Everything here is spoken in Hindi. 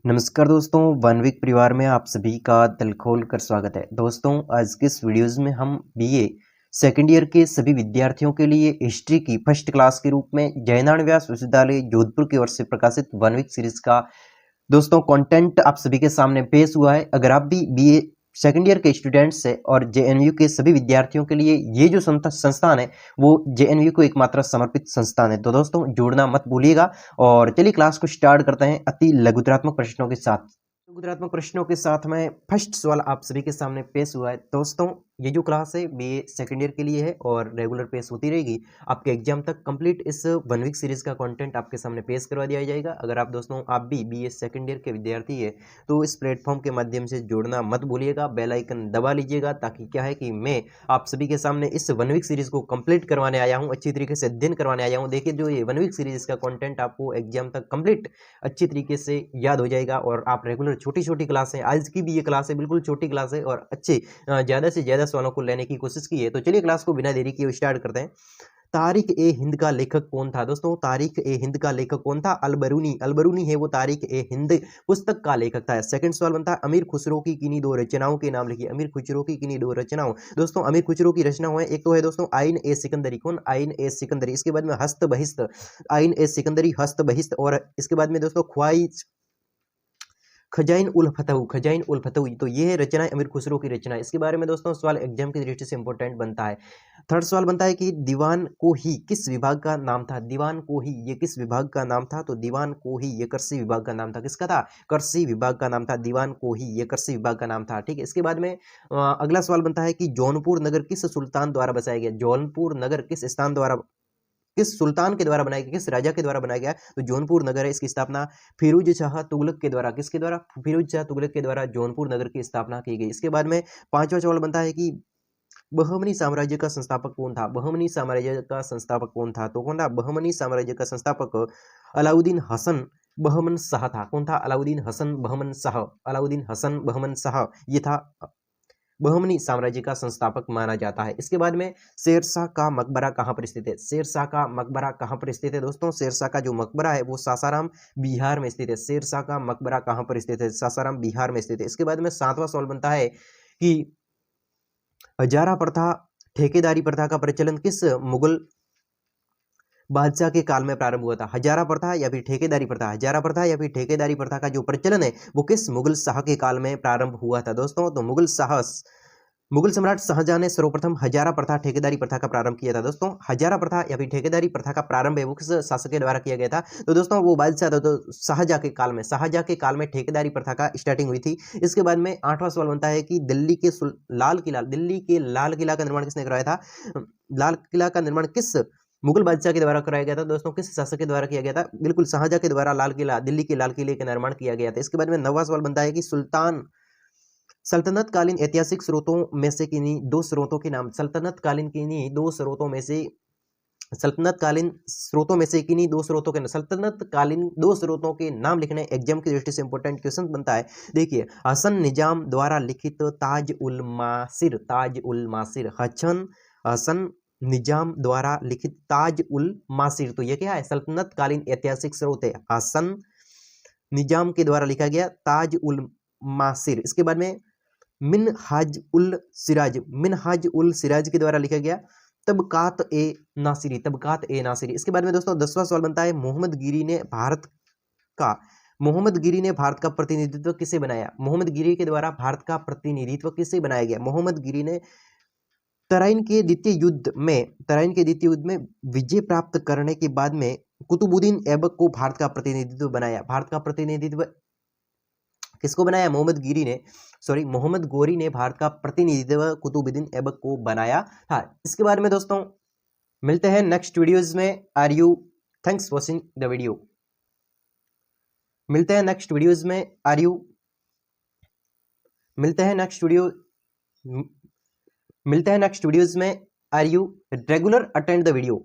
नमस्कार दोस्तों, वन वीक परिवार में आप सभी का दिल खोल कर स्वागत है। दोस्तों, आज के इस वीडियोज़ में हम बीए सेकंड ईयर के सभी विद्यार्थियों के लिए हिस्ट्री की फर्स्ट क्लास के रूप में जयनारायण व्यास विश्वविद्यालय जोधपुर की ओर से प्रकाशित वन वीक सीरीज का दोस्तों कंटेंट आप सभी के सामने पेश हुआ है। अगर आप भी बीए सेकंड ईयर के स्टूडेंट्स हैं और जेएनयू के सभी विद्यार्थियों के लिए ये जो संस्थान है वो जेएनयू को एकमात्र समर्पित संस्थान है, तो दोस्तों जुड़ना मत भूलिएगा। और चलिए क्लास को स्टार्ट करते हैं अति लघुतरात्मक प्रश्नों के साथ। लघुतरात्मक प्रश्नों के साथ में फर्स्ट सवाल आप सभी के सामने पेश हुआ है। दोस्तों, ये जो क्लास है बीए सेकंड ईयर के लिए है और रेगुलर पेश होती रहेगी। आपके एग्जाम तक कंप्लीट इस वन वीक सीरीज का कंटेंट आपके सामने पेश करवा दिया जाएगा। अगर आप दोस्तों आप भी बीए सेकंड ईयर के विद्यार्थी है तो इस प्लेटफॉर्म के माध्यम से जुड़ना मत भूलिएगा, बेल आइकन दबा लीजिएगा, ताकि क्या है कि मैं आप सभी के सामने इस वन वीक सीरीज को कंप्लीट करवाने आया हूँ, अच्छी तरीके से अध्ययन करवाने आया हूँ। देखिए, जो ये वन वीक सीरीज का कंटेंट आपको एग्जाम तक कंप्लीट अच्छी तरीके से याद हो जाएगा और आप रेगुलर छोटी छोटी क्लास है, आज की भी ये क्लास है बिल्कुल छोटी क्लास है और अच्छे ज़्यादा से ज़्यादा सवालों को लेने की कोशिश की है। तो चलिए क्लास को बिना देरी किए स्टार्ट करते हैं। तारिक ए हिंद का लेखक कौन था? दोस्तों, तारिक ए हिंद का लेखक कौन था? अलबरूनी। अलबरूनी है वो तारिक ए हिंद पुस्तक का लेखक था। सेकंड सवाल बनता है, अमीर खुसरो की किन्हीं दो रचनाओं के नाम लिखिए। अमीर खुसरो की किन्हीं दो रचनाओं। दोस्तों, अमीर खुसरो की रचना है, एक तो है दोस्तों आइन ए सिकंदरी। कौन? आइन ए सिकंदरी। इसके बाद में हस्त बहिस्त, आइन ए सिकंदरी, हस्त बहिस्त। और इसके बाद में दोस्तों ख्वाइश खजाइन उल फतह, खजाइन उल फतह। तो ये है रचना अमीर खुसरो की रचना। इसके बारे में दोस्तों सवाल एग्जाम की दृष्टि से इंपॉर्टेंट बनता है। थर्ड सवाल बनता है कि दीवान को ही किस विभाग का नाम था? दीवान को ही ये किस विभाग का नाम था? तो दीवान को ही ये कृषि विभाग का नाम था। किसका था? कृषि विभाग का नाम था। दीवान को ही ये कृषि विभाग का नाम था। ठीक है। इसके बाद में अगला सवाल बनता है कि जौनपुर नगर किस सुल्तान द्वारा बसाया गया? जौनपुर नगर किस स्थान द्वारा, किस सुल्तान के द्वारा बनाया गया, किस राजा के द्वारा बनाया गया? तो जौनपुर नगर है, इसकी स्थापना फिरोज शाह तुगलक के द्वारा, किसके द्वारा? फिरोज शाह तुगलक के द्वारा जौनपुर नगर की स्थापना की गई। इसके बाद में पांचवा सवाल बनता है कि बहमनी साम्राज्य का संस्थापक कौन था? बहमनी साम्राज्य का संस्थापक कौन था? तो कौन था? बहमनी साम्राज्य का संस्थापक अलाउद्दीन हसन बहमन शाह था। कौन था? अलाउद्दीन हसन बहमन शाह। अलाउद्दीन हसन बहमन शाह ये था बहमनी साम्राज्य का संस्थापक माना जाता है। इसके बाद में शेरशाह का मकबरा कहाँ पर स्थित है? शेरशाह का मकबरा कहाँ पर स्थित है? दोस्तों, शेरशाह का जो मकबरा है वो सासाराम बिहार में स्थित है। शेरशाह का मकबरा कहाँ पर स्थित है? सासाराम बिहार में स्थित है। इसके बाद में सातवां सवाल बनता है कि हजारा प्रथा, ठेकेदारी प्रथा का प्रचलन किस मुगल बादशाह के काल में प्रारंभ हुआ था? हजारा प्रथा या फिर ठेकेदारी प्रथा, हजारा प्रथा या फिर ठेकेदारी प्रथा का जो प्रचलन है वो किस मुगल शाह के काल में प्रारंभ हुआ था? दोस्तों, तो मुगल सम्राट शाहजहां ने सर्वप्रथम हजारा प्रथा ठेकेदारी प्रथा का प्रारंभ किया था। दोस्तों, हजारा प्रथा या फिर ठेकेदारी प्रथा का प्रारंभ है वो किस शासक के द्वारा किया गया था? तो दोस्तों वो बादशाह था, तो शाहजहां के काल में, शाहजहां के काल में ठेकेदारी प्रथा का स्टार्टिंग हुई थी। इसके बाद में आठवां सवाल बनता है कि दिल्ली के लाल किला का निर्माण किसने करवाया था? लाल किला का निर्माण किस मुगल बादशाह के द्वारा कराया गया था? दोस्तों, किस शासक के द्वारा किया गया था? बिल्कुल शाहजहां के द्वारा लाल किला, दिल्ली के लाल किले का निर्माण किया गया था। इसके बाद में नौवां सवाल बनता है कि सल्तनत कालीन ऐतिहासिक स्रोतों में से किन्हीं दो स्रोतों के नाम, सल्तनत कालीन स्रोतों में से किन्हीं दो स्रोतों के, सल्तनत कालीन दो स्रोतों के नाम लिखने एग्जाम की दृष्टि से इंपॉर्टेंट क्वेश्चन बनता है। देखिए, हसन निजाम द्वारा लिखित ताज उल मासिर, ताज उल मासिर, हसन निजाम द्वारा लिखित ताज उल मासिर। तो ये क्या है? सल्तनत कालीन ऐतिहासिक स्रोत है, हसन निजाम के द्वारा लिखा गया ताज उल मासिर। इसके बाद में मिनहाज उल सिराज के द्वारा लिखा गया तबकात ए नासिरी, तबकात ए नासिरी। इसके बाद में दोस्तों 10वां सवाल बनता है, मोहम्मद गिरी ने भारत का प्रतिनिधित्व किसे बनाया? मोहम्मद गिरी के द्वारा भारत का प्रतिनिधित्व किसे बनाया गया? मोहम्मद गिरी ने तराइन के द्वितीय युद्ध में विजय प्राप्त करने के बाद में कुतुबुद्दीन ऐबक को भारत का प्रतिनिधित्व बनाया। भारत का प्रतिनिधित्व किसको बनाया? मोहम्मद गोरी ने भारत का प्रतिनिधित्व कुतुबुद्दीन ऐबक को बनाया था। इसके बारे में दोस्तों मिलते हैं नेक्स्ट वीडियोज में। Thanks watching the video. मिलते हैं नेक्स्ट वीडियोज में। Are you regular attend the video.